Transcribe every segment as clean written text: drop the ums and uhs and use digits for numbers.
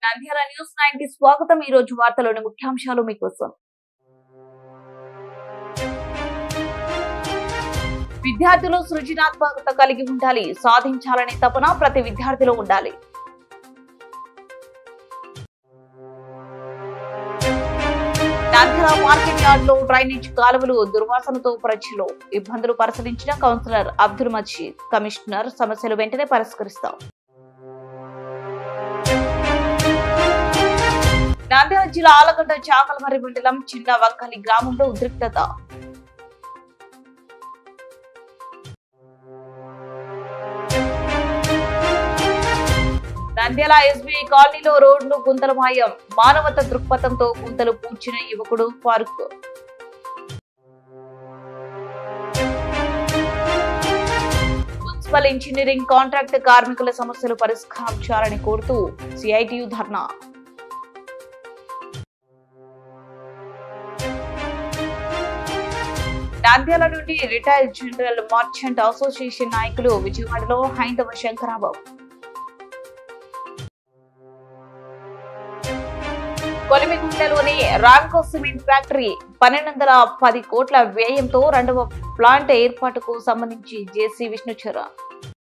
Nandyal news 9 కి స్వాగతం। ఈ రోజు వార్తలోని ముఖ్యాంశాలు మీకోసం। విద్యార్థులు సృజనాత్మకత కలిగి ఉండాలి, సాధించాలనే తపన ప్రతి విద్యార్థిలో ఉండాలి। నంద్యాల మార్కెట్ యార్డ్ లో డ్రైనేజ్ కాలువలు దుర్వాసనతో ప్రజలు ఇబ్బందులు పరిశీలించిన కౌన్సిలర్ అబ్దుల్ మజీద్। కమిషనర్ సమస్యలు వెంటనే పరిష్కరిస్తాం। నంద్యాల జిల్లా ఆలగడ్డ చాకలమర్రి మండలం చిన్న వంకలి గ్రామంలో ఉద్రిక్తత। నంద్యాల ఎస్బీఐ కాలనీలో రోడ్లు గుంతల మాయం, మానవత దృక్పథంతో గుంతలు పూడ్చిన యువకుడు ఫారూక్। మున్సిపల్ ఇంజనీరింగ్ కాంట్రాక్ట్ కార్మికుల సమస్యలు పరిష్కారం చేయాలని కోరుతూ సిఐటియు ధర్నా। నంద్యాల నుండి రిటైర్డ్ జనరల్ మర్చెంట్ అసోసియేషన్ నాయకులు విజయవాడలో హైందవ శంకరాబాబు। కొలిమిగుంటలోని రామ్కో సిమెంట్ ఫ్యాక్టరీ 1210 కోట్ల వ్యయంతో రెండవ ప్లాంట్ ఏర్పాటుకు సంబంధించి జేసీ విష్ణుచర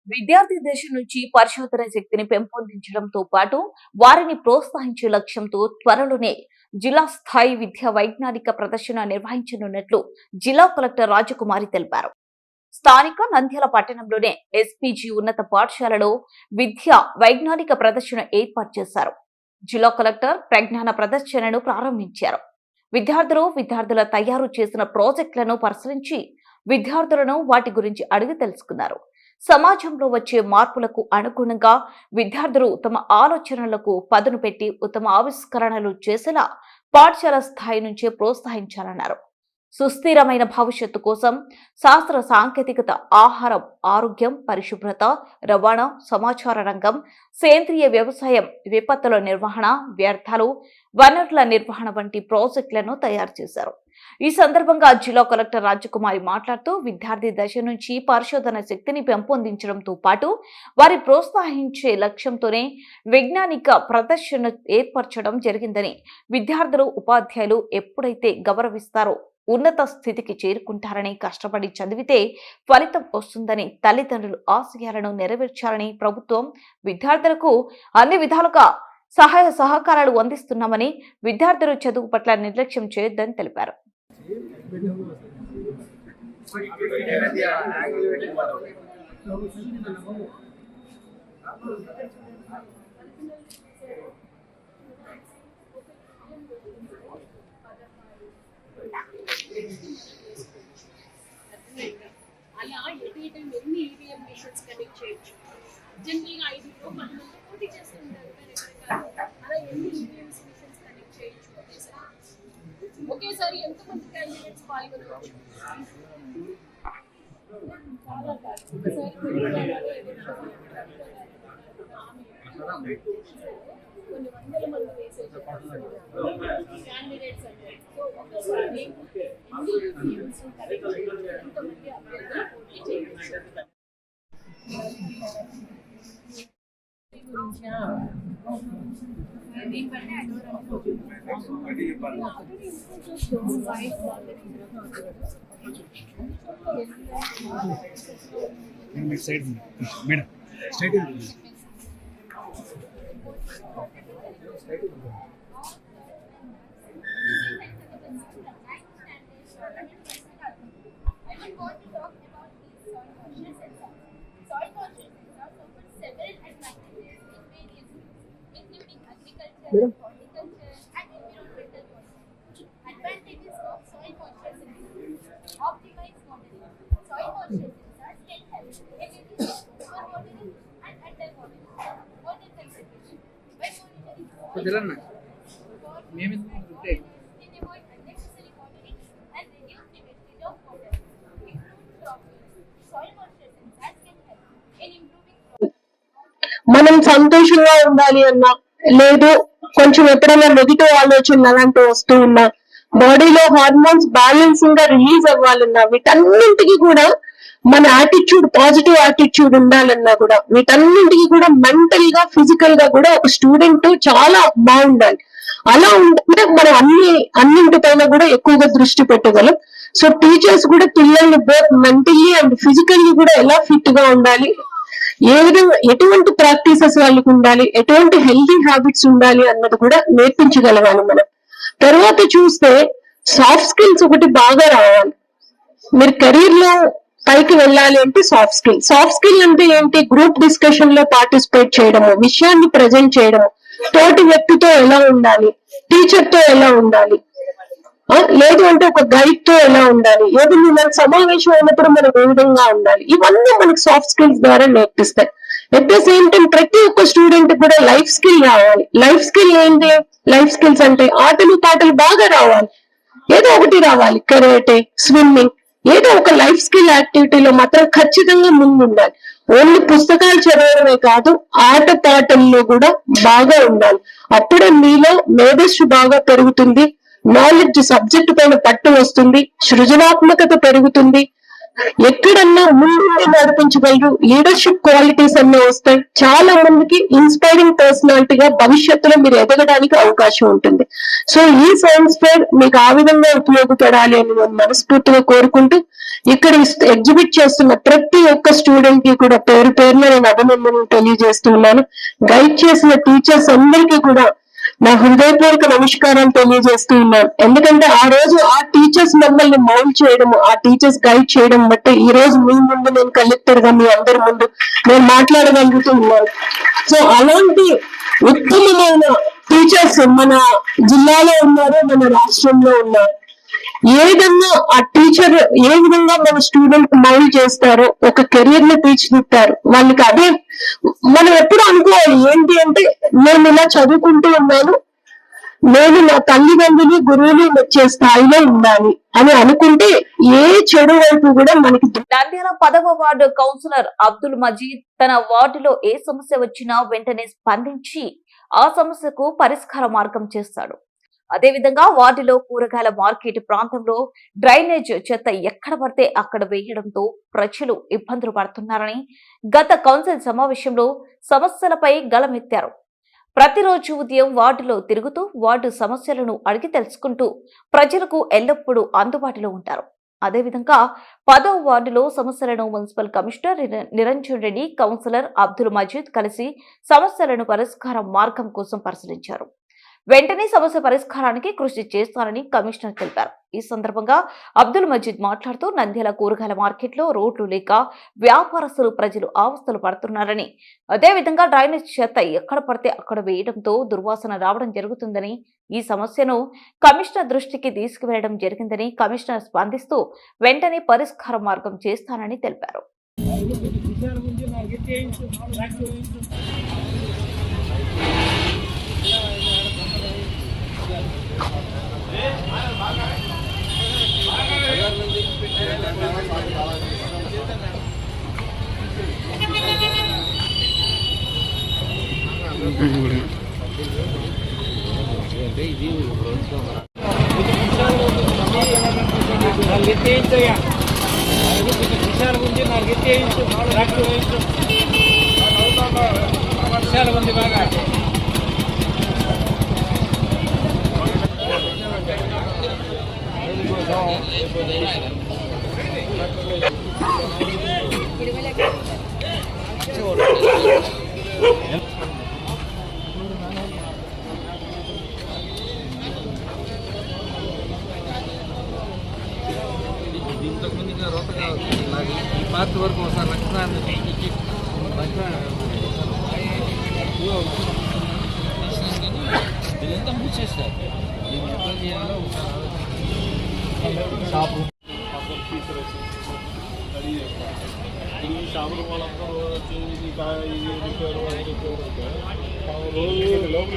విద్యార్థి దశ నుంచి పరిశోధన శక్తిని పెంపొందించడంతో పాటు వారిని ప్రోత్సహించే లక్ష్యంతో త్వరలోనే జిల్లా స్థాయి విద్యా వైజ్ఞానిక ప్రదర్శన నిర్వహించనున్నట్లు జిల్లా కలెక్టర్ రాజకుమారి తెలిపారు। స్థానిక నంద్యాల పట్టణంలోనే ఎస్పీజీ ఉన్నత పాఠశాలలో విద్యా వైజ్ఞానిక ప్రదర్శన ఏర్పాటు చేశారు। జిల్లా కలెక్టర్ ప్రజ్ఞాన ప్రదర్శనను ప్రారంభించారు। విద్యార్థుల తయారు చేసిన ప్రాజెక్టులను పరిశీలించి విద్యార్థులను వాటి గురించి అడిగి తెలుసుకున్నారు। సమాజంలో వచ్చే మార్పులకు అనుగుణంగా విద్యార్థులు తమ ఆలోచనలకు పదును పెట్టి ఉత్తమ ఆవిష్కరణలు చేసేలా పాఠశాల స్థాయి నుంచే ప్రోత్సహించాలన్నారు। సుస్థిరమైన భవిష్యత్తు కోసం శాస్త్ర సాంకేతికత, ఆహారం, ఆరోగ్యం, పరిశుభ్రత, రవాణా, సమాచార రంగం, సేంద్రియ వ్యవసాయం, విపత్తుల నిర్వహణ, వ్యర్థాలు, వనరుల నిర్వహణ వంటి ప్రాజెక్టులను తయారు చేశారు। ఈ సందర్భంగా జిల్లా కలెక్టర్ రాజకుమారి మాట్లాడుతూ విద్యార్థి దశ నుంచి పరిశోధన శక్తిని పెంపొందించడంతో పాటు వారి ప్రోత్సహించే లక్ష్యంతోనే వైజ్ఞానిక ప్రదర్శన ఏర్పరచడం జరిగిందని, విద్యార్థులు ఉపాధ్యాయులు ఎప్పుడైతే గౌరవిస్తారో ఉన్నత స్థితికి చేరుకుంటారని, కష్టపడి చదివితే ఫలితం వస్తుందని, తల్లిదండ్రులు ఆశయాలను నెరవేర్చాలని ప్రభుత్వం విద్యార్థులకు అన్ని విధాలుగా సహాయ సహకారాలు అందిస్తున్నామని, విద్యార్థులు చదువు పట్ల నిర్లక్ష్యం చేయొద్దని తెలిపారు। అలా ఎన్ని ఈవీఎం మిషన్స్ కనెక్ట్ చేయొచ్చు। జనరల్గా 5 లో 10 మంది పోటీ చేస్తుంటారు అలా ఎన్ని ఈవీఎం మిషన్స్ కనెక్ట్ చేయొచ్చు ఒకేసారి ఎంతమంది క్యాండిడేట్స్ పాల్గొనవచ్చు? కొన్ని వందల మంది వేసే క్యాండిడేట్స్ అంటే సో ఒకసారి ఎన్ని ఈవీఎంస్ కనెక్ట్ చేయొచ్చు, ఎంతమంది అభ్యర్థులు పోటీ చేయవచ్చు? మేడం స్ట్రైట్ మనం సంతోషంగా ఉండాలి అన్నా లేదు కొంచెం ఎప్పుడైనా నెగిటివ్ ఆలోచనలు అలాంటి వస్తూ ఉన్నా బాడీలో హార్మోన్స్ బ్యాలెన్సింగ్ గా రిలీజ్ అవ్వాలన్నా వీటన్నింటికి కూడా మన యాటిట్యూడ్, పాజిటివ్ యాటిట్యూడ్ ఉండాలన్నా కూడా వీటన్నింటికి కూడా మెంటల్ గా, ఫిజికల్ గా కూడా ఒక స్టూడెంట్ చాలా బాగుండాలి. అలా ఉంటే మనం అన్నింటిపైన కూడా ఎక్కువగా దృష్టి పెట్టగలం. సో టీచర్స్ కూడా పిల్లల్ని బోత్ మెంటల్లీ అండ్ ఫిజికల్లీ కూడా ఎలా ఫిట్ గా ఉండాలి, ఏ విధంగా ఎటువంటి ప్రాక్టీసెస్ వాళ్ళకి ఉండాలి, ఎటువంటి హెల్తీ హ్యాబిట్స్ ఉండాలి అన్నది కూడా నేర్పించగలగాలి మనం. తర్వాత చూస్తే సాఫ్ట్ స్కిల్స్ ఒకటి బాగా రావాలి. మీరు కెరీర్ లో పైకి వెళ్ళాలి అంటే సాఫ్ట్ స్కిల్ అంటే ఏంటి? గ్రూప్ డిస్కషన్ లో పార్టిసిపేట్ చేయడము, విషయాన్ని ప్రజెంట్ చేయడము, తోటి వ్యక్తితో ఎలా ఉండాలి, టీచర్ తో ఎలా ఉండాలి, లేదు అంటే ఒక గైడ్ తో ఎలా ఉండాలి, ఏదైనా మన సమావేశం అయినప్పుడు మనం ఏ విధంగా ఉండాలి, ఇవన్నీ మనకి సాఫ్ట్ స్కిల్స్ ద్వారా నేర్పిస్తాయి. ఎట్ ద సేమ్ టైం ప్రతి ఒక్క స్టూడెంట్ కూడా లైఫ్ స్కిల్ రావాలి. లైఫ్ స్కిల్ ఏంటి? లైఫ్ స్కిల్స్ అంటే ఆటలు పాటలు బాగా రావాలి, ఏదో ఒకటి రావాలి. కరాటే, స్విమ్మింగ్, ఏదో ఒక లైఫ్ స్కిల్ యాక్టివిటీలో మాత్రం ఖచ్చితంగా ముందు ఉండాలి. ఓన్లీ పుస్తకాలు చదవడమే కాదు, ఆట పాటల్లో కూడా బాగా ఉండాలి. అప్పుడే మీలో మేధస్సు బాగా పెరుగుతుంది, నాలెడ్జ్, సబ్జెక్ట్ పైన పట్టు వస్తుంది, సృజనాత్మకత పెరుగుతుంది, ఎక్కడన్నా ముందుండి నడిపించగలరు, లీడర్షిప్ క్వాలిటీస్ అన్నీ వస్తాయి. చాలా మందికి ఇన్స్పైరింగ్ పర్సనాలిటీగా భవిష్యత్తులో మీరు ఎదగడానికి అవకాశం ఉంటుంది. సో ఈ సైన్స్ ఫేర్ మీకు ఆ విధంగా ఉపయోగపడాలి అని నేను మనస్ఫూర్తిగా కోరుకుంటూ, ఇక్కడ ఎగ్జిబిట్ చేస్తున్న ప్రతి ఒక్క స్టూడెంట్ కి కూడా పేరు పేరున నేను అభినందనలు తెలియజేస్తున్నాను. గైడ్ చేసిన టీచర్స్ అందరికీ కూడా నా హృదయపూర్వక నమస్కారాలు తెలియజేస్తూ ఉన్నాను. ఎందుకంటే ఆ రోజు ఆ టీచర్స్ మమ్మల్ని మౌల్డ్ చేయడము, ఆ టీచర్స్ గైడ్ చేయడం బట్టి ఈ రోజు మీ ముందు నేను కలెక్టర్ గా మీ అందరి ముందు నేను మాట్లాడగలుగుతూ ఉన్నాను. సో అలాంటి ఉత్తమమైన టీచర్స్ మన జిల్లాలో ఉన్నారు, మన రాష్ట్రంలో ఉన్నారు. ఏ విధంగా ఆ టీచర్ ఏ విధంగా మన స్టూడెంట్ మౌల్డ్ చేస్తారో, ఒక కెరీర్ ని తీర్చిదిద్దారు వాళ్ళకి. అదే మనం ఎప్పుడు అనుకోవాలి ఏంటి అంటే, నేను ఇలా చదువుకుంటూ ఉన్నాను, నేను నా తల్లిదండ్రులు, గురువులు వచ్చే స్థాయిలో ఉండాలి అని అనుకుంటే ఏ చెడు వైపు కూడా మనకి. నంద్యాల 10వ వార్డు కౌన్సిలర్ అబ్దుల్ మజీద్ తన వార్డులో ఏ సమస్య వచ్చినా వెంటనే స్పందించి ఆ సమస్యకు పరిష్కార మార్గం చేస్తాడు. అదేవిధంగా వార్డులో కూరగాయల మార్కెట్ ప్రాంతంలో డ్రైనేజ్ చెత్త ఎక్కడ పడితే అక్కడ వేయడంతో ప్రజలు ఇబ్బందులు పడుతున్నారని గత కౌన్సిల్ సమావేశంలో సమస్యలపై గళమెత్తారు. ప్రతిరోజు ఉదయం వార్డులో తిరుగుతూ వార్డు సమస్యలను అడిగి తెలుసుకుంటూ ప్రజలకు ఎల్లప్పుడూ అందుబాటులో ఉంటారు. అదేవిధంగా 10వ వార్డులో సమస్యలను municipal commissioner Niranjan Reddy, councillor Abdul Majeed కలిసి సమస్యలను పరిష్కార మార్గం కోసం పరిశీలించారు. వెంటనే సమస్య పరిష్కారానికి కృషి చేస్తారని కమిషనర్ తెలిపారు. ఈ సందర్భంగా అబ్దుల్ మజీద్ మాట్లాడుతూ నంద్యాల కూరగాయల మార్కెట్లో రోడ్లు లేక వ్యాపారస్తులు, ప్రజలు అవస్థలు పడుతున్నారని, అదేవిధంగా డ్రైనేజ్ చెత్త ఎక్కడ పడితే అక్కడ వేయడంతో దుర్వాసన రావడం జరుగుతుందని, ఈ సమస్యను కమిషనర్ దృష్టికి తీసుకువెళ్లడం జరిగిందని కమిషనర్ స్పందిస్తూ వెంటనే పరిష్కార మార్గం చేస్తానని తెలిపారు. పార్టీ వరకు ఒకసారి లక్ష్మణ ఇదంతా మూసేస్తారు. దీన్ని ఎట్లా చేయాలో షాపు షాపుల వాళ్ళందరూ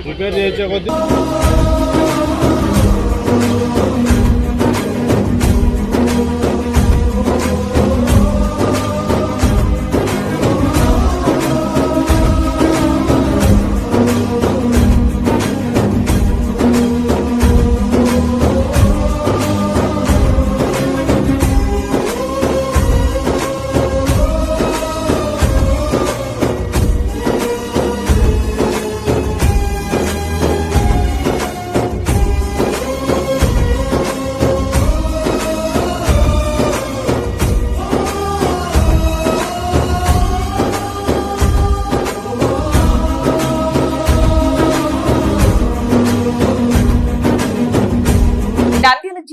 రిపేర్ చేసే కొద్ది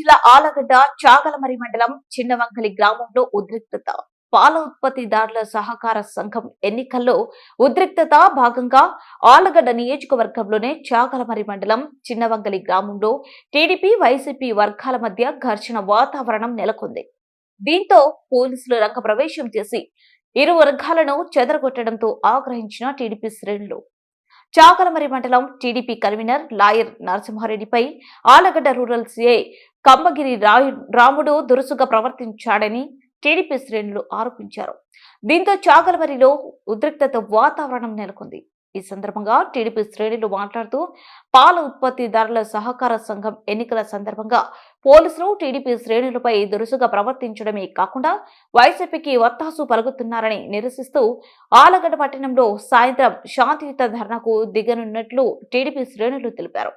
జిల్లా ఆలగడ్డ చాగలమరి మండలం చిన్నవంకలి గ్రామంలో ఉద్రిక్తత. పాల ఉత్పత్తిదారుల సహకార సంఘం ఎన్నికల్లో ఉద్రిక్తత భాగంగా ఆలగడ్డ నియోజకవర్గంలోనే చాగలమరి మండలం చిన్నవంకలి గ్రామంలో టీడీపీ వైసీపీ వర్గాల మధ్య ఘర్షణ వాతావరణం నెలకొంది. దీంతో పోలీసులు రంగప్రవేశం చేసి ఇరు వర్గాలను చెదరగొట్టడంతో ఆగ్రహించిన టీడీపీ శ్రేణులు చాగలమరి మండలం టీడీపీ కన్వీనర్ లాయర్ నరసింహారెడ్డిపై ఆలగడ్డ రూరల్ సీఐ కంబగిరి రాముడు దురుసుగా ప్రవర్తించాడని టీడీపీ శ్రేణులు ఆరోపించారు. దీంతో చాగలమరిలో ఉద్రిక్తత వాతావరణం నెలకొంది. ఈ సందర్భంగా టీడీపీ శ్రేణులు మాట్లాడుతూ పాల ఉత్పత్తిదారుల సహకార సంఘం ఎన్నికల సందర్భంగా పోలీసులు టీడీపీ శ్రేణులపై దురుసుగా ప్రవర్తించడమే కాకుండా వైసీపీకి వత్తాసు పలుకుతున్నారని నిరసిస్తూ ఆలగడ్డ పట్టణంలో సాయంత్రం శాంతియుత ధర్నాకు దిగనున్నట్లు టీడీపీ శ్రేణులు తెలిపారు.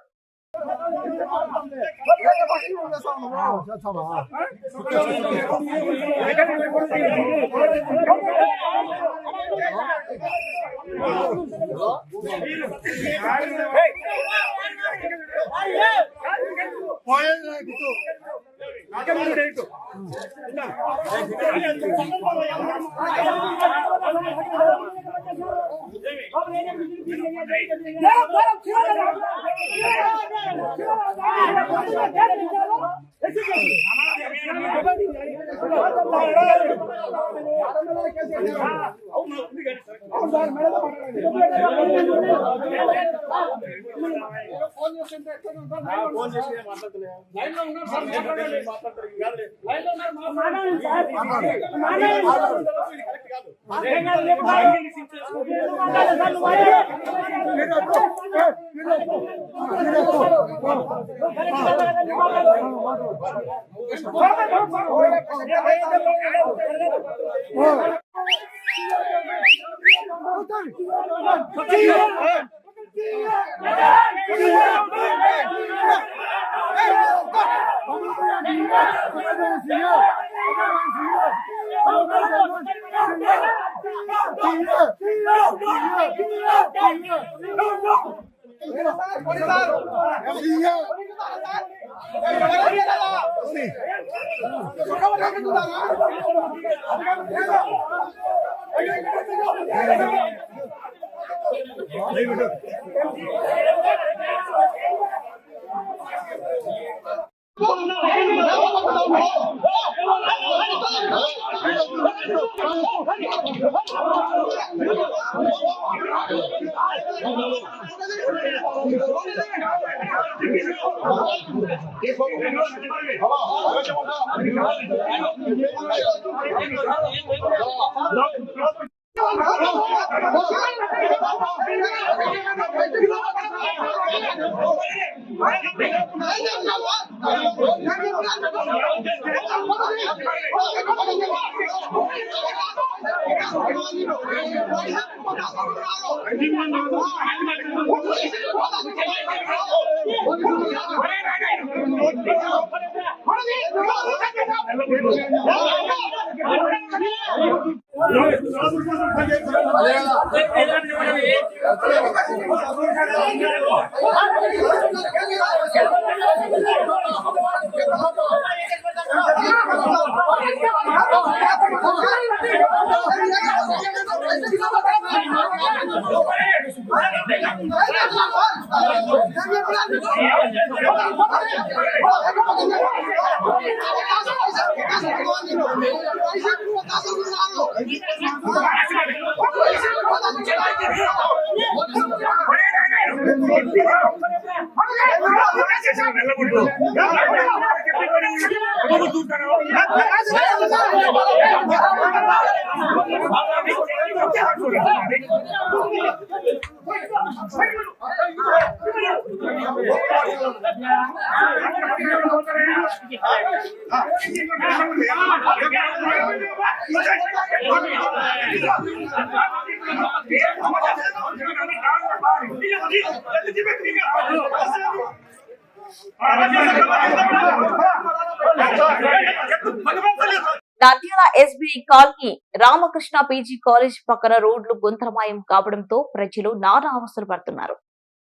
Nandyal SBI colony Ramakrishna PG college పక్కన రోడ్లు గుంతరమాయం కావడంతో ప్రజలు నానా అవస్థలు పడుతున్నారు.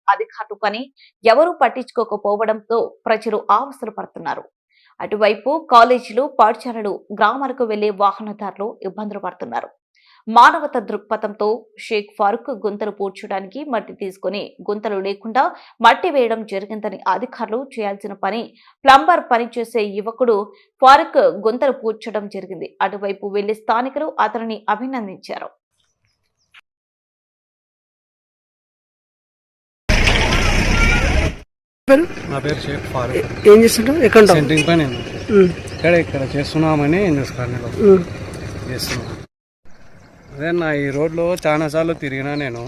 అధికారులు పని ఎవరూ పట్టించుకోకపోవడంతో ప్రజలు అవస్థలు పడుతున్నారు. అటువైపు కాలేజీలు, పాఠశాలలు, గ్రామాలకు వెళ్లే వాహనదారులు ఇబ్బందులు పడుతున్నారు. మానవత దృక్పథంతో షేక్ ఫారూక్ గుంతలు పూడ్చడానికి మట్టి తీసుకుని గుంతలు లేకుండా మట్టి వేయడం జరిగిందని అధికారులు చేయాల్సిన పని ప్లంబర్ పనిచేసే యువకుడు ఫారూక్ గుంతలు పూడ్చడం జరిగింది. అటువైపు వెళ్లే స్థానికులు అతనిని అభినందించారు. నా పేరు షేక్ ఫారూక్. ఏం చేస్తుంటావు? ఎక్కడ సెంట్రింగ్ పని ఇక్కడ చేస్తున్నామని న్యూస్ కాలనీలో చేస్తున్నాం. అదే నా ఈ రోడ్లో చాలాసార్లు తిరిగినా నేను.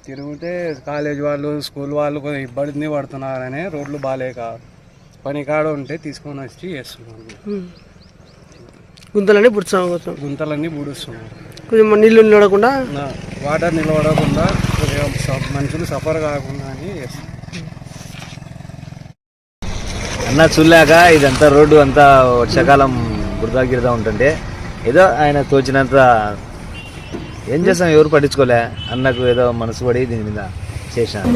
తిరిగితే కాలేజ్ వాళ్ళు, స్కూల్ వాళ్ళు కొంచెం ఇబ్బంది పడుతున్నారని రోడ్లు బాగాలేక పని కాడ ఉంటే తీసుకొని వచ్చి చేస్తున్నాను. గుంతలన్నీ పుడుతున్నాం, గుంతలన్నీ బూడుస్తున్నాను. కొంచెం నీళ్ళు నిలవకుండా, వాటర్ నిలబడకుండా, కొద్దిగా మనుషులు సఫర్ కాకుండా అని చేస్తున్నాను. అన్న చూడలేక ఇదంతా రోడ్డు అంతా వర్షాకాలం బురద గిరద ఉంటుంటే ఏదో ఆయన తోచినంత ఏం చేస్తాం, ఎవరు పట్టించుకోలే. అన్నకు ఏదో మనసు పడి దీని మీద చేశాను.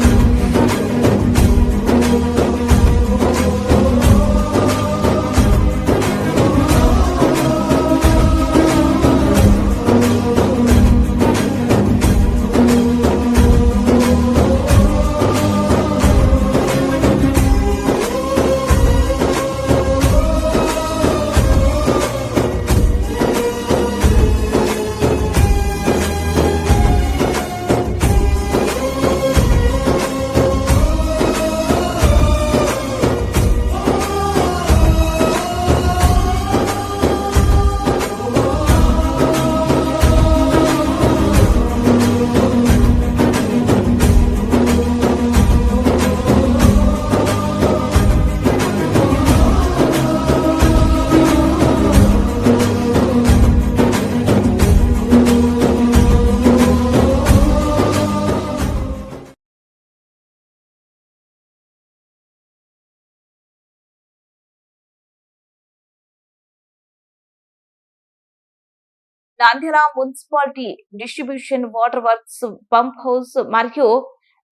Nandyal municipality distribution water works, pump house మరియు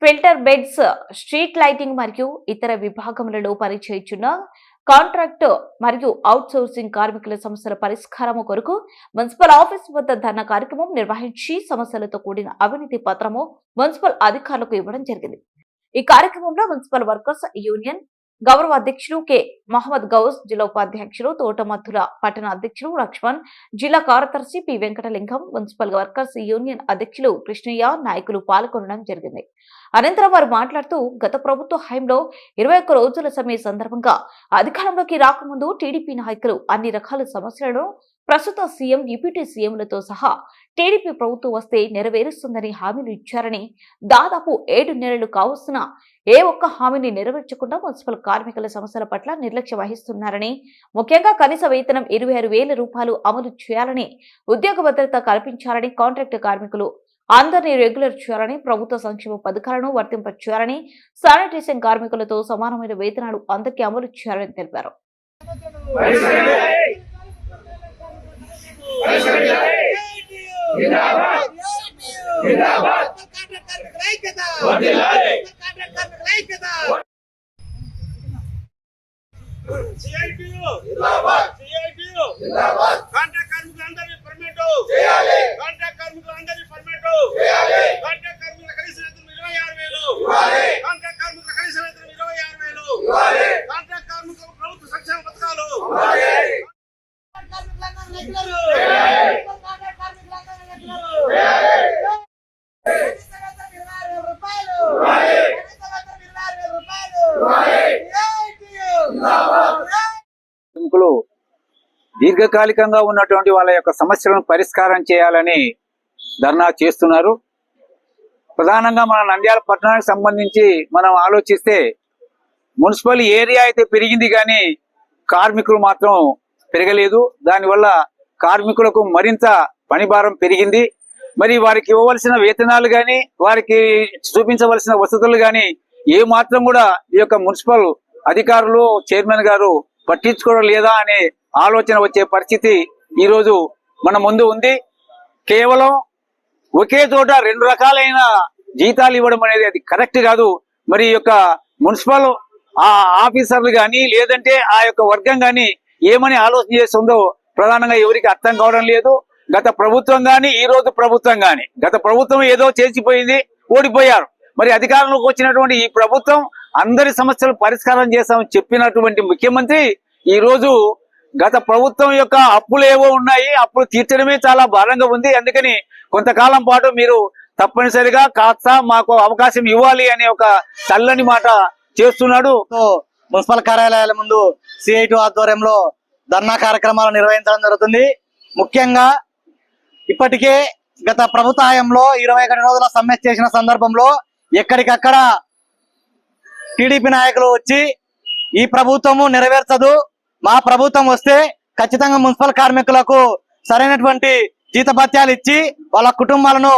ఫిల్టర్ బెడ్స్, స్ట్రీట్ లైటింగ్ మరియు ఇతర విభాగములలో పనిచేయుచున్న కాంట్రాక్ట్ మరియు అవుట్ సోర్సింగ్ కార్మికుల సమస్యల పరిష్కారము కొరకు మున్సిపల్ ఆఫీస్ వద్ద ధర్నా కార్యక్రమం నిర్వహించి సమస్యలతో కూడిన అవినీతి పత్రము మున్సిపల్ అధికారులకు ఇవ్వడం జరిగింది. ఈ కార్యక్రమంలో మున్సిపల్ వర్కర్స్ యూనియన్ గౌరవ అధ్యక్షులు కె మహమ్మద్ గౌస్, జిల్లా ఉపాధ్యక్షులు తోటమద్దుల పట్టణ అధ్యక్షులు లక్ష్మణ్, జిల్లా కార్యదర్శి P Venkatalingam, municipal workers union అధ్యక్షులు కృష్ణయ్య, నాయకులు పాల్గొనడం జరిగింది. అనంతరం వారు మాట్లాడుతూ గత ప్రభుత్వ హయాంలో 21 రోజుల సమ్మె సందర్భంగా అధికారంలోకి రాకముందు టీడీపీ నాయకులు అన్ని రకాల సమస్యలను ప్రస్తుత సీఎం, డిప్యూటీ సీఎంలతో సహా టీడీపీ ప్రభుత్వం వస్తే నెరవేరుస్తుందని హామీలు ఇచ్చారని, దాదాపు 7 నెలలు కావస్తున్నా ఏ ఒక్క హామీని నెరవేర్చకుండా మున్సిపల్ కార్మికుల సమస్యల పట్ల నిర్లక్ష్యం వహిస్తున్నారని, ముఖ్యంగా కనీస వేతనం 26,000 రూపాయలు అమలు చేయాలని, ఉద్యోగ భద్రత కల్పించాలని, కాంట్రాక్ట్ కార్మికులు అందరినీ రెగ్యులర్ చేయాలని, ప్రభుత్వ సంక్షేమ పథకాలను వర్తింపచేయాలని, శానిటేషన్ కార్మికులతో సమానమైన వేతనాలు అందరికీ అమలు చేయాలని తెలిపారు. దీర్ఘకాలికంగా ఉన్నటువంటి వాళ్ళ యొక్క సమస్యలను పరిష్కారం చేయాలని ధర్నా చేస్తున్నారు. ప్రధానంగా మన నంద్యాల పట్టణానికి సంబంధించి మనం ఆలోచిస్తే మున్సిపల్ ఏరియా అయితే పెరిగింది కానీ కార్మికులు మాత్రం పెరగలేదు. దానివల్ల కార్మికులకు మరింత పనిభారం పెరిగింది. మరి వారికి ఇవ్వవలసిన వేతనాలు కానీ, వారికి చూపించవలసిన వసతులు కానీ ఏ మాత్రం కూడా ఈ యొక్క మున్సిపల్ అధికారులు, చైర్మన్ గారు పట్టించుకోవడం లేదా అనే ఆలోచన వచ్చే పరిస్థితి ఈరోజు మన ముందు ఉంది. కేవలం ఒకే చోట 2 రకాలైన జీతాలు ఇవ్వడం అనేది అది కరెక్ట్ కాదు. మరి ఈ యొక్క మున్సిపల్ ఆ ఆఫీసర్లు కానీ లేదంటే ఆ యొక్క వర్గం కానీ ఏమని ఆలోచన చేస్తుందో ప్రధానంగా ఎవరికి అర్థం కావడం లేదు. గత ప్రభుత్వం కానీ ఈ రోజు ప్రభుత్వం కానీ, గత ప్రభుత్వం ఏదో చేసిపోయింది, ఓడిపోయారు. మరి అధికారంలోకి వచ్చినటువంటి ఈ ప్రభుత్వం అందరి సమస్యలు పరిష్కారం చేస్తామని చెప్పినటువంటి ముఖ్యమంత్రి ఈ రోజు గత ప్రభుత్వం యొక్క అప్పులు ఏవో ఉన్నాయి, అప్పులు తీర్చడమే చాలా భారంగా ఉంది. అందుకని కొంతకాలం పాటు మీరు తప్పనిసరిగా కాస్త మాకు అవకాశం ఇవ్వాలి అనే ఒక చల్లని మాట చేస్తున్నాడు. మున్సిపల్ కార్యాలయాల ముందు సిఐటి ఆధ్వర్యంలో ధర్నా కార్యక్రమాలు నిర్వహించడం జరుగుతుంది. ముఖ్యంగా ఇప్పటికే గత ప్రభుత్వ హయాంలో 21 రోజుల సమ్మె చేసిన సందర్భంలో ఎక్కడికక్కడ టీడీపీ నాయకులు వచ్చి ఈ ప్రభుత్వము నెరవేర్చదు, మా ప్రభుత్వం వస్తే ఖచ్చితంగా మున్సిపల్ కార్మికులకు సరైనటువంటి జీతభత్యాలు ఇచ్చి వాళ్ళ కుటుంబాలను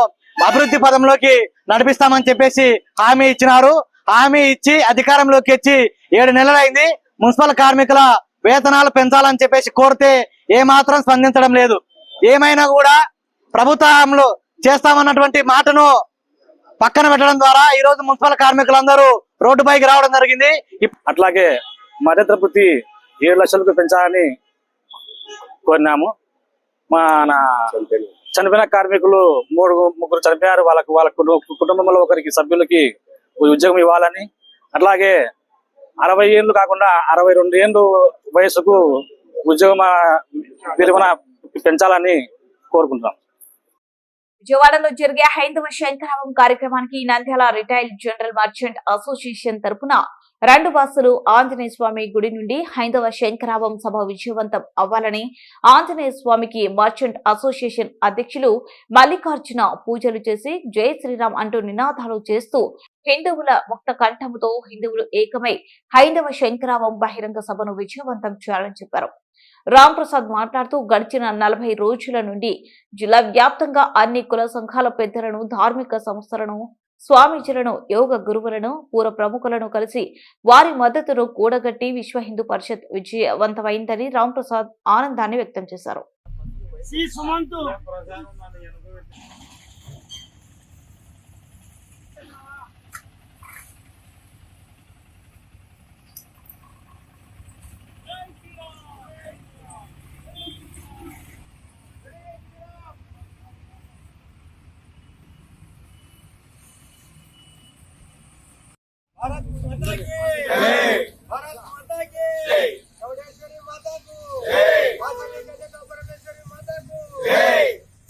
అభివృద్ధి పదంలోకి నడిపిస్తామని చెప్పేసి హామీ ఇచ్చినారు. హామీ ఇచ్చి అధికారంలోకి వచ్చి 7 నెలలైంది. మున్సిపల్ కార్మికుల వేతనాలు పెంచాలని చెప్పేసి కోరితే ఏమాత్రం స్పందించడం లేదు. ఏమైనా కూడా ప్రభుత్వంలో చేస్తామన్నటువంటి మాటను పక్కన పెట్టడం ద్వారా ఈ రోజు మున్సిపల్ కార్మికులందరూ రోడ్డుపైకి రావడం జరిగింది. అట్లాగే మద్దతు వృత్తి 7 లక్షలకు పెంచాలని కోరినాము. మన చనిపోయిన కార్మికులు ముగ్గురు చనిపోయారు. వాళ్ళ కుటుంబంలో ఒకరికి సభ్యులకి ఉద్యోగం ఇవ్వాలని, అట్లాగే 60 ఏళ్ళు కాకుండా 62 ఏళ్ళు వయసుకు ఉద్యోగం విలువన పెంచాలని కోరుకుంటున్నాం. విజయవాడలో జరిగే హైందవ శంకరావం కార్యక్రమానికి Nandyal retail general merchant association తరపున 2 బస్సులు ఆంజనేయ స్వామి గుడి నుండి హైందవ శంకరావం సభ విజయవంతం అవ్వాలని ఆంజనేయ స్వామికి మర్చెంట్ అసోసియేషన్ అధ్యక్షులు మల్లికార్జున పూజలు చేసి జై శ్రీరామ్ అంటూ నినాదాలు చేస్తూ హిందువుల ముక్త కంఠముతో హిందువులు ఏకమై హైందవ శంకరావం బహిరంగ సభను విజయవంతం చేయాలని చెప్పారు. రామ్ ప్రసాద్ మాట్లాడుతూ గడిచిన 40 రోజుల నుండి జిల్లా వ్యాప్తంగా అన్ని కుల సంఘాల పెద్దలను, ధార్మిక సంస్థలను, స్వామీజీలను, యోగ గురువులను, పూర్వ ప్రముఖులను కలిసి వారి మద్దతును కూడగట్టి విశ్వ హిందూ పరిషత్ విజయవంతమైందని రామ్ ప్రసాద్ ఆనందాన్ని వ్యక్తం చేశారు.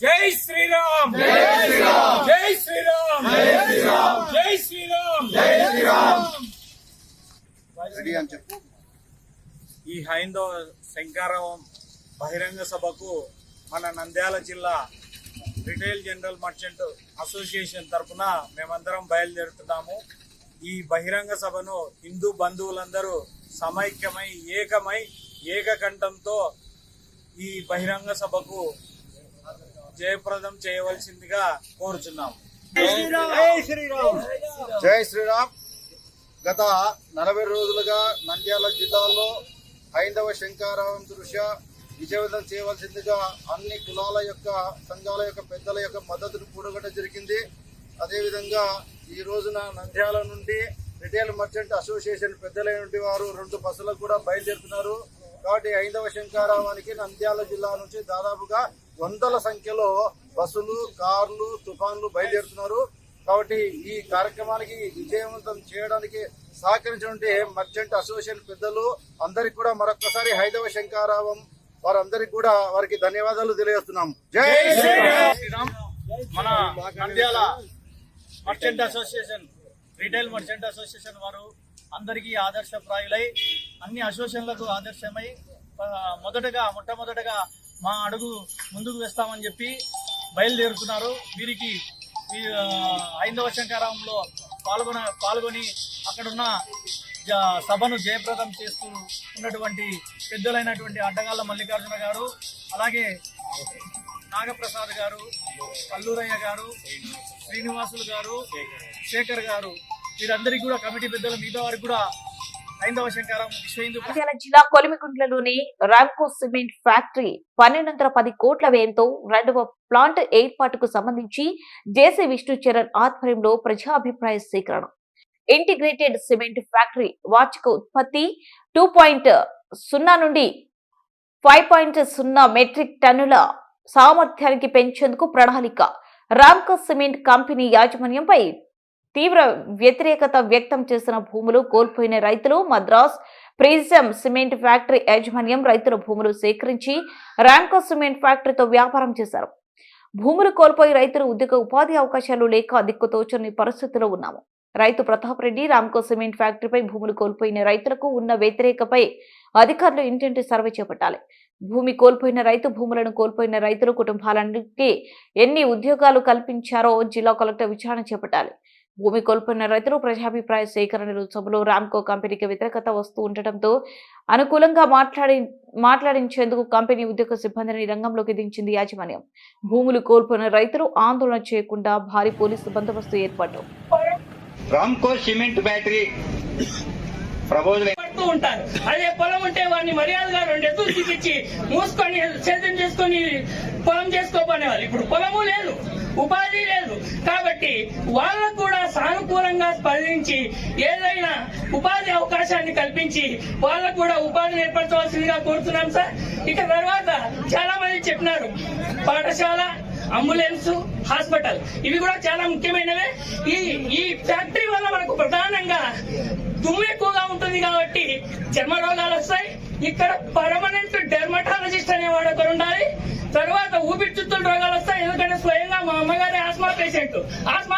జై శ్రీరామ్, జై శ్రీరామ్, జై శ్రీరామ్, జై శ్రీరామ్, జై శ్రీరామ్. ఈ హైందవ శంకరావం బహిరంగ సభకు మన నంద్యాల జిల్లా రిటైల్ జనరల్ మర్చెంట్ అసోసియేషన్ తరఫున మేమందరం బయలుదేరుతున్నాము. ఈ బహిరంగ సభను హిందూ బంధువులందరూ సమైక్యమై ఏకమై ఏకకంఠంతో ఈ బహిరంగ సభకు జయప్రదం చేయవలసిందిగా కోరుచున్నాం. జై శ్రీరామ్. గత 40 రోజులుగా నంద్యాల జిల్లాలో హైందవ శంకరావం దృశ్య విజయవంతం చేయవలసిందిగా అన్ని కులాల యొక్క సంఘాల యొక్క పెద్దల యొక్క మద్దతును కూడగట్ట జరిగింది. అదేవిధంగా ఈ రోజున నంద్యాల నుండి రిటైల్ మర్చెంట్ అసోసియేషన్ పెద్దలైన వారు 2 బస్సులకు కూడా బయలుదేరుతున్నారు. కాబట్టి హైందవ శంకరావానికి నంద్యాల జిల్లా నుంచి దాదాపుగా 100ల సంఖ్యలో బస్సులు, కార్లు, తుఫాన్లు బయలుదేరుతున్నారు. కాబట్టి ఈ కార్యక్రమానికి విజయవంతం చేయడానికి సహకరించినటువంటి మర్చెంట్ అసోసియేషన్ పెద్దలు అందరికి కూడా మరొకసారి హైందవ శంకరావం వారందరికి కూడా వారికి ధన్యవాదాలు తెలియజేస్తున్నాం. జై శ్రీరామ్. మన Nandyal merchant association, retail merchant association వారు అందరికీ ఆదర్శప్రాయులై అన్ని అసోసియేషన్లకు ఆదర్శమై మొట్టమొదటగా మా అడుగు ముందుకు వేస్తామని చెప్పి బయలుదేరుతున్నారు. వీరికి ఈ హైందవ శంకరావంలో పాల్గొని అక్కడున్న సభను జయప్రదం చేస్తూ ఉన్నటువంటి పెద్దలైనటువంటి అడ్డగాళ్ళ మల్లికార్జున గారు, అలాగే నాగప్రసాద్ గారు, కల్లూరయ్య గారు, శ్రీనివాసులు గారు, శేఖర్ గారు, వీరందరికీ కూడా కమిటీ పెద్దలు, మిగతా వారికి కూడా హైందవ శంకరావం విశ్వ హిందూ నంద్యాల జిల్లా కొలిమిగుండ్లలోని రామ్కో సిమెంట్ ఫ్యాక్టరీ 1210 కోట్ల వ్యయంతో 2వ ప్లాంట్ ఏర్పాటుకు సంబంధించి జేసీ విష్ణు చరణ్ ఆధ్వర్యంలో ప్రజాభిప్రాయ సేకరణ. ఇంటిగ్రేటెడ్ సిమెంట్ ఫ్యాక్టరీ వార్షిక ఉత్పత్తి 2.0 నుండి 5.0 మెట్రిక్ టన్నుల సామర్థ్యానికి పెంచేందుకు ప్రణాళిక. రామ్కో సిమెంట్ కంపెనీ యాజమాన్యంపై తీవ్ర వ్యతిరేకత వ్యక్తం చేసిన భూములు కోల్పోయిన రైతులు మద్రాస్ ప్రిజం సిమెంట్ ఫ్యాక్టరీ యాజమాన్యం రైతుల భూములు సేకరించి రామ్కో సిమెంట్ ఫ్యాక్టరీతో వ్యాపారం చేశారు. భూములు కోల్పోయి రైతులు ఉపాధి అవకాశాలు లేక దిక్కుతోచని పరిస్థితిలో ఉన్నాము. రైతు ప్రతాప్ రెడ్డి రామ్కో సిమెంట్ ఫ్యాక్టరీపై భూములు కోల్పోయిన రైతులకు ఉన్న వ్యతిరేకపై అధికారులు ఇంటింటి సర్వే చేపట్టాలి. భూమి కోల్పోయిన భూములను కోల్పోయిన రైతులు కుటుంబాలన్నిటికీ ఎన్ని ఉద్యోగాలు కల్పించారో జిల్లా కలెక్టర్ విచారణ చేపట్టాలి. భూమి కోల్పోయిన రైతులు ప్రజాభిప్రాయ సేకరణ సభలో రామ్కో కంపెనీకి వ్యతిరేకత వస్తూ ఉండటంతో అనుకూలంగా మాట్లాడించేందుకు కంపెనీ ఉద్యోగ సిబ్బందిని రంగంలోకి దించింది యాజమాన్యం. భూములు కోల్పోయిన రైతులు ఆందోళన చేయకుండా భారీ పోలీసు బందోబస్తు ఏర్పాటు. రామ్కో సిమెంట్ ఫ్యాక్టరీ పడుతూ ఉంటారు. అదే పొలం ఉంటే వాడిని మర్యాదగా 2 ఎత్తులు చూపించి మూసుకొని సేద్యం చేసుకొని పొలం చేసుకోపోనేవాళ్ళు. ఇప్పుడు పొలము లేదు, ఉపాధి లేదు. కాబట్టి వాళ్ళకు కూడా సానుకూలంగా స్పందించి ఏదైనా ఉపాధి అవకాశాన్ని కల్పించి వాళ్ళకు కూడా ఉపాధిని ఏర్పరచవలసిందిగా కోరుతున్నాం సార్. ఇక తర్వాత చాలా మంది చెప్పినారు, పాఠశాల, అంబులెన్స్, హాస్పిటల్ ఇవి కూడా చాలా ముఖ్యమైనవే. ఈ ఫ్యాక్టరీ వల్ల మనకు ప్రధానంగా దుమ్ము ఎక్కువగా ఉంటుంది కాబట్టి చర్మ రోగాలు వస్తాయి. ఇక్కడ పర్మనెంట్ డెర్మటాలజిస్ట్ అనేవాడు ఒకరు ఉండాలి. తర్వాత ఊపిరితిత్తుల రోగాలు వస్తాయి. ఎందుకంటే స్వయంగా మా అమ్మగారి ఆస్మా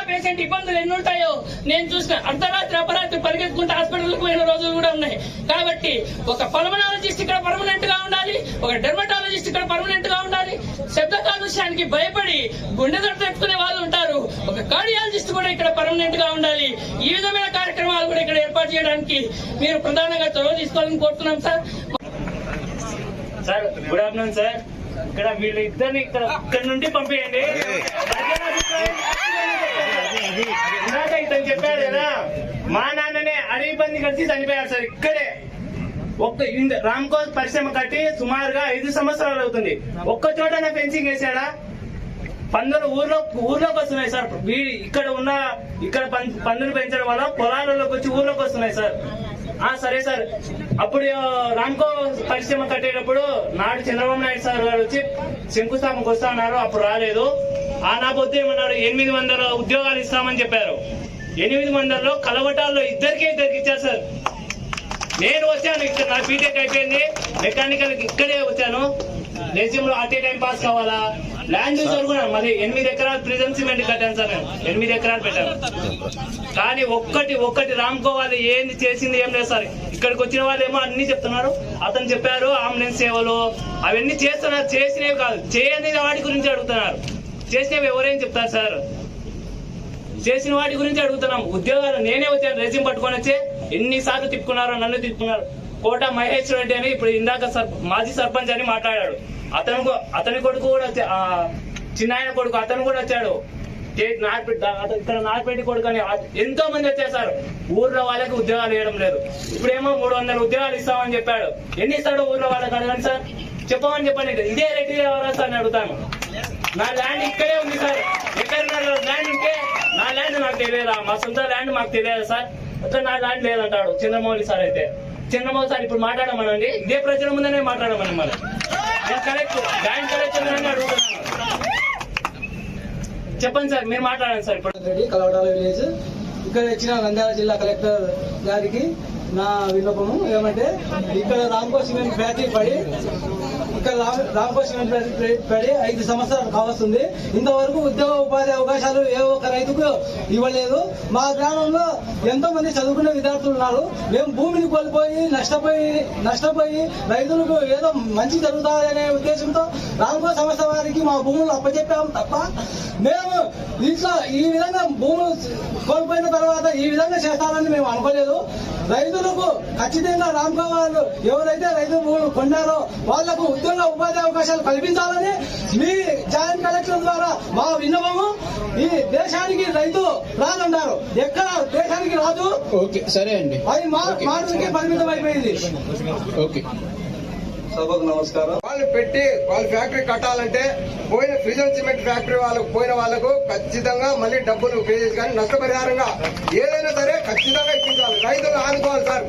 పేషెంట్ ఇబ్బందులు ఎన్ని ఉంటాయో నేను చూసిన. అర్ధరాత్రి అపరాత్రి పరిగెత్తుకుంటే హాస్పిటల్కి పోయిన రోజులు కూడా ఉన్నాయి. కాబట్టి ఒక పల్మనాలజిస్ట్ ఇక్కడ పర్మనెంట్ గా ఉండాలి, ఒక డెర్మటాలజిస్ట్ ఇక్కడ పర్మనెంట్ గా ఉండాలి. శబ్ద కాలుష్యానికి భయపడి గుండె దడ తెచ్చుకునే వాళ్ళు ఉంటారు. ఒక కార్డియాలజిస్ట్ కూడా ఇక్కడ పర్మనెంట్ గా ఉండాలి. ఈ విధమైన కార్యక్రమాలు కూడా ఇక్కడ ఏర్పాటు చేయడానికి మీరు ప్రధానంగా చొరవ తీసుకోవాలని కోరుతున్నాం sir. Sir good afternoon sir. ఇక్కడ వీళ్ళు ఇద్దరిని ఇక్కడ నుండి పంపేయండి. ఇందాక ఇతను చెప్పారు కదా, మా నాన్ననే అడవి పంది కలిసి చనిపోయారు సార్. ఇక్కడే రామ్కో పరిశ్రమ కట్టి సుమారుగా 5 సంవత్సరాలు అవుతుంది. ఒక్క చోటనే ఫెన్సింగ్ వేసాడా? పందులు ఊర్లోకి వస్తున్నాయి సార్. ఇక్కడ పందులు పెంచడం వల్ల పొలాలలోకి వచ్చి ఊర్లోకి వస్తున్నాయి సార్. సరే సార్, అప్పుడు రామ్కో పరిశ్రమ కట్టేటప్పుడు నాడు చంద్రబాబు నాయుడు సార్ గారు వచ్చి శంకుస్థాపనకు వస్తా అన్నారు. అప్పుడు రాలేదు. నా పొద్దు ఏమన్నారు, 800 ఉద్యోగాలు ఇస్తామని చెప్పారు. 800లో కలవటాల్లో ఇద్దరికి ఇచ్చారు సార్. నేను వచ్చాను, ఇక్కడ నా బీటెక్ అయిపోయింది, మెకానికల్ ఇక్కడే వచ్చాను. దేశంలో అటే టైం పాస్ కావాలా? ల్యాండ్ యూజర్ కూడా మరి 8 ఎకరాలు ప్రిజం సిమెంట్ కట్టాను సార్. నేను 8 ఎకరాలు పెట్టాను. కానీ ఒక్కటి రామ్కో వాళ్ళు ఏంది చేసింది ఏం లేదు సార్. ఇక్కడికి వచ్చిన వాళ్ళు ఏమో అన్ని చెప్తున్నారు. అతను చెప్పారు అంబులెన్స్ సేవలు అవన్నీ చేస్తున్నారు. చేసినవి కాదు, చేయని వాటి గురించి అడుగుతున్నారు. చేసినవి ఎవరేం చెప్తారు సార్? చేసిన వాటి గురించి అడుగుతున్నాం. ఉద్యోగాలు నేనే వచ్చాను, రెజ్యూమ్ పట్టుకొని వచ్చే ఎన్నిసార్లు తిప్పుకున్నారో, నన్ను తిప్పుకున్నారు. కోట మహేష్ రెడ్డి అని ఇప్పుడు ఇందాక మాజీ సర్పంచ్ అని మాట్లాడాడు. అతని కొడుకు కూడా చిన్నాయన కొడుకు అతను కూడా వచ్చాడు. ఇక్కడ నార్పేట కొడుకు అని ఎంతో మంది వచ్చారు సార్. ఊర్లో వాళ్ళకి ఉద్యోగాలు ఇవ్వడం లేదు. ఇప్పుడేమో 300 ఉద్యోగాలు ఇస్తామని చెప్పాడు. ఎన్ని ఇస్తాడు ఊర్లో వాళ్ళకి అడగండి సార్, చెప్పమని చెప్పండి. ఇదే రెడ్డి ఎవరా సార్ అని అడుగుతాను. నా ల్యాండ్ ఇక్కడే ఉంది సార్. ఎక్కడ ల్యాండ్ ఉంటే నా ల్యాండ్ నాకు తెలియదా? మా సొంత ల్యాండ్ మాకు తెలియదు సార్. అట్లా నా ల్యాండ్ లేదంటాడు చంద్రమౌళి సార్. అయితే చంద్రమౌళి సార్ ఇప్పుడు మాట్లాడమనండి, ఇదే ప్రజల ముందనే మాట్లాడమని. మనం కరెక్ట్ జాయింట్ కలెక్టర్ అని అడుగుతున్నాను. చెప్పండి సార్, మీరు మాట్లాడండి సార్. ఇప్పుడు కలవటాల విలేజ్ ఇక్కడ వచ్చిన నంద్యాల జిల్లా కలెక్టర్ గారికి నా విన్నపము ఏమంటే, ఇక్కడ రామ్కో సిమెంట్ ఫ్యాక్టరీ పడి 5 సంవత్సరాలు కావస్తుంది. ఇంతవరకు ఉద్యోగ ఉపాధి అవకాశాలు ఏ ఒక్క రైతుకు ఇవ్వలేదు. మా గ్రామంలో ఎంతో మంది చదువుకునే విద్యార్థులు ఉన్నారు. మేము భూమిని కోల్పోయి నష్టపోయి రైతులకు ఏదో మంచి జరుగుతాయనే ఉద్దేశంతో రామ్కో సంస్థ వారికి మా భూములు అప్పచెప్పాము తప్ప మేము ఇట్లా ఈ విధంగా భూములు కోల్పోయిన తర్వాత ఈ విధంగా చేస్తారని మేము అనుకోలేదు. రైతులకు ఖచ్చితంగా రామ్కో వాళ్ళు ఎవరైతే రైతు భూములు కొన్నారో వాళ్లకు ఉద్యోగ ఉపాధి అవకాశాలు కల్పించాలని మీ జాయింట్ కలెక్టర్ ద్వారా మా విన్నపము. ఈ దేశానికి రైతు రాదంటారు, ఎక్కడ దేశానికి రాదు. ఓకే సరే అండి, అది మాటలకే పరిమితం అయిపోయింది. ఓకే. సభకు నమస్కారం. వాళ్ళు ఫ్యాక్టరీ కట్టాలంటే పోయిన ఫ్రిజన్ సిమెంట్ ఫ్యాక్టరీ పోయిన వాళ్ళకు ఖచ్చితంగా మళ్ళీ డబ్బులు పే చేసి కానీ నష్టపరిహారంగా ఏదైనా సరే ఖచ్చితంగా రైతులను ఆదుకోవాలి సార్.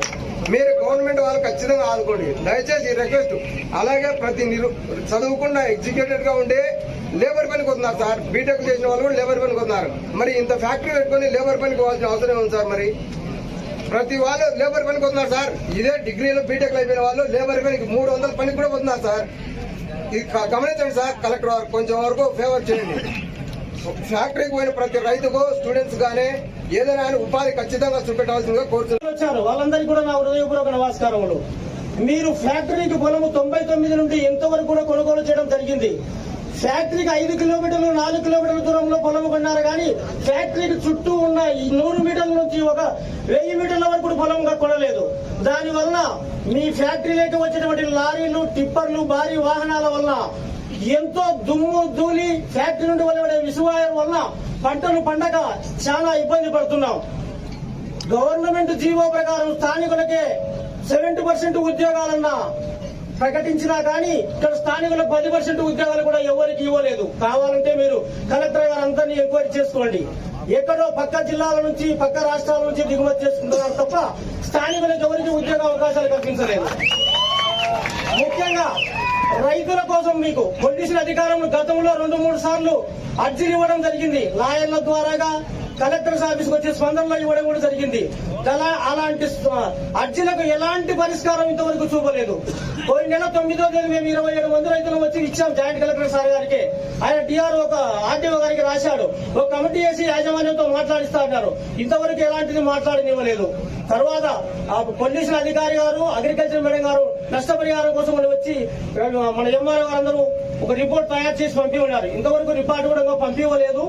మీరు గవర్నమెంట్ వాళ్ళు ఖచ్చితంగా ఆదుకోండి దయచేసి రిక్వెస్ట్. అలాగే ప్రతి చదువుకుండా ఎగ్జిక్యూటెడ్ గా ఉండే లేబర్ పనికి వస్తున్నారు సార్. బీటెక్ చేసిన వాళ్ళు కూడా లేబర్ పనికి వస్తున్నారు. మరి ఇంత ఫ్యాక్టరీ పెట్టుకుని లేబర్ పనికి పోవాల్సిన అవసరం ఉంది సార్. మరి ప్రతి వాళ్ళు లేబర్ పనికి వస్తున్నారు సార్. ఇదే డిగ్రీలో బీటెక్ అయిపోయిన వాళ్ళు లేబర్ పనికి 300 పనికి కూడా వస్తున్నారు సార్. ఇది గమనించండి సార్. కలెక్టర్ వారు కొంచెం వరకు ఫేవర్ చేయండి. ఫ్యాక్టరీకి పోయిన ప్రతి రైతుకు స్టూడెంట్స్ గానీ ఏదైనా ఉపాధి ఖచ్చితంగా చూపెట్టాల్సిందిగా కోరుతున్నారు. వాళ్ళందరికీ కూడా నా హృదయపూర్వక నమస్కారములు. మీరు ఫ్యాక్టరీకి పొలము 99 నుండి ఎంతవరకు కూడా కొనుగోలు చేయడం జరిగింది. ఫ్యాక్టరీకి 5 కిలోమీటర్లు 4 కిలోమీటర్ల దూరంలో పొలము కొన్నారు కానీ ఫ్యాక్టరీకి చుట్టూ ఉన్న 100 మీటర్ల నుంచి ఒక 1000 మీటర్ల వరకు కూడా పొలంగా కొనలేదు. దానివల్ల మీ ఫ్యాక్టరీలోకి వచ్చేటువంటి లారీలు, టిప్పర్లు, భారీ వాహనాల వల్ల ఎంతో దుమ్ము ధూళి ఫ్యాక్టరీ నుండి వెలువడే విషవాయువు వల్ల పంటలు పండగ చాలా ఇబ్బంది పడుతున్నాం. గవర్నమెంట్ జీవో ప్రకారం స్థానికులకే 70% ఉద్యోగాలన్నా ప్రకటించినా కానీ ఇక్కడ స్థానికులకు 10% ఉద్యోగాలు కూడా ఎవరికి ఇవ్వలేదు. కావాలంటే మీరు కలెక్టర్ గారు అందరినీ ఎంక్వైరీ చేసుకోండి. ఎక్కడో పక్క జిల్లాల నుంచి పక్క రాష్ట్రాల నుంచి దిగుమతి చేసుకుంటున్నారు తప్ప స్థానికులకు ఎవరికి ఉద్యోగ అవకాశాలు కల్పించలేదు. ముఖ్యంగా రైతుల కోసం మీకు పొలిటీషియన్ అధికారులు గతంలో 2-3 సార్లు అర్జీలు ఇవ్వడం జరిగింది. లాయర్ల ద్వారాగా కలెక్టర్స్ ఆఫీస్కి వచ్చి స్పందనలో ఇవ్వడం కూడా జరిగింది. అలాంటి అర్జీలకు ఎలాంటి పరిష్కారం ఇంతవరకు చూపలేదు. పోయిన నెల 9వ తేదీ మేము 27 మంది రైతులు వచ్చి ఇచ్చాం జాయింట్ కలెక్టర్ సార్ గారికి. ఆయన డిఆర్ఓ ఒక ఆర్డీఓ గారికి రాశాడు. ఒక కమిటీ వేసి యాజమాన్యంతో మాట్లాడిస్తా అన్నారు. ఇంతవరకు ఎలాంటిది మాట్లాడనివ్వలేదు. తర్వాత పొల్యూషన్ అధికారి గారు, అగ్రికల్చర్ మేడం గారు నష్టపరిహారం కోసం వచ్చి మన ఎంఆర్ఓ గారందరూ ఒక రిపోర్ట్ తయారు చేసి పంపిస్తున్నారు. ఇంతవరకు రిపోర్ట్ కూడా పంపివ్వలేదు.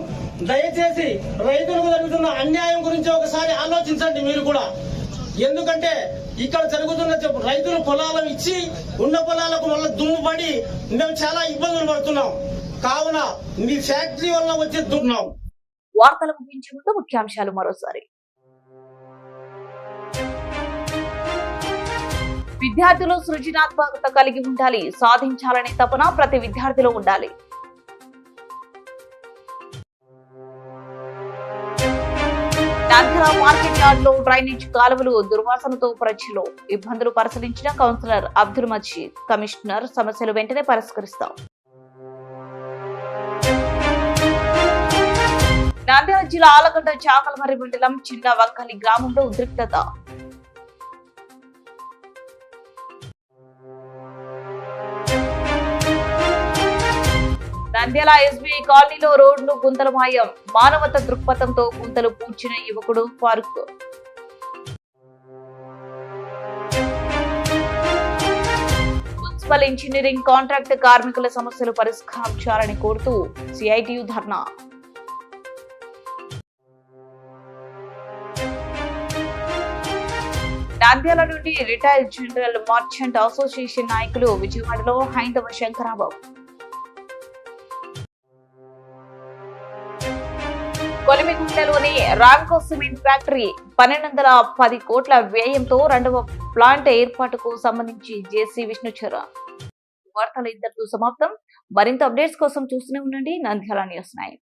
దయచేసి రైతులకు జరుగుతున్న అన్యాయం గురించి ఒకసారి ఆలోచించండి మీరు కూడా. ఎందుకంటే ఇక్కడ జరుగుతున్న రైతులు పొలాలను ఇచ్చి ఉన్న పొలాలకు మళ్ళీ దుమ్ము పడి మేము చాలా ఇబ్బందులు పడుతున్నాం. కావున మీ ఫ్యాక్టరీ వల్ల వచ్చే దుమ్మున్నాం. వార్తలు ముగించే ముందు ముఖ్యాంశాలు మరోసారి. విద్యార్థులు సృజనాత్మకత కలిగి ఉండాలి. సాధించాలనే తపన ప్రతి విద్యార్థిలో ఉండాలి. నంద్యాల మార్కెట్ యార్డ్ లో డ్రైనేజ్ కాలువలు దుర్వాసనతో ప్రజలు ఇబ్బందులు పరిశీలించిన కౌన్సిలర్ అబ్దుల్ మజీద్. కమిషనర్ సమస్యలు వెంటనే పరిష్కరిస్తాం. నంద్యాల జిల్లా ఆలగడ్డ చాకలమర్రి మండలం చిన్న వంకలి గ్రామంలో ఉద్రిక్తత. నంద్యాల ఎస్బీఐ కాలనీలో రోడ్లు గుంతల మాయం. మానవత దృక్పథంతో గుంతలు పూడ్చిన యువకుడు ఫారూక్. మున్సిపల్ ఇంజనీరింగ్ కాంట్రాక్ట్ కార్మికుల సమస్యలు పరిష్కారం చేయాలని కోరుతూ సిఐటియు ధర్నా. నంద్యాల నుండి రిటైర్డ్ జనరల్ మర్చెంట్ అసోసియేషన్ నాయకులు విజయవాడలో హైందవ శంకరాబాబు. కొలిమిగుంటలోని రామ్కో సిమెంట్ ఫ్యాక్టరీ 1210 కోట్ల వ్యయంతో 2వ ప్లాంట్ ఏర్పాటుకు సంబంధించి జేసీ విష్ణుచర. వార్తలు ఇంతటితో సమాప్తం. మరింత అప్డేట్స్ కోసం చూస్తూనే ఉండండి నంద్యాల న్యూస్ 9.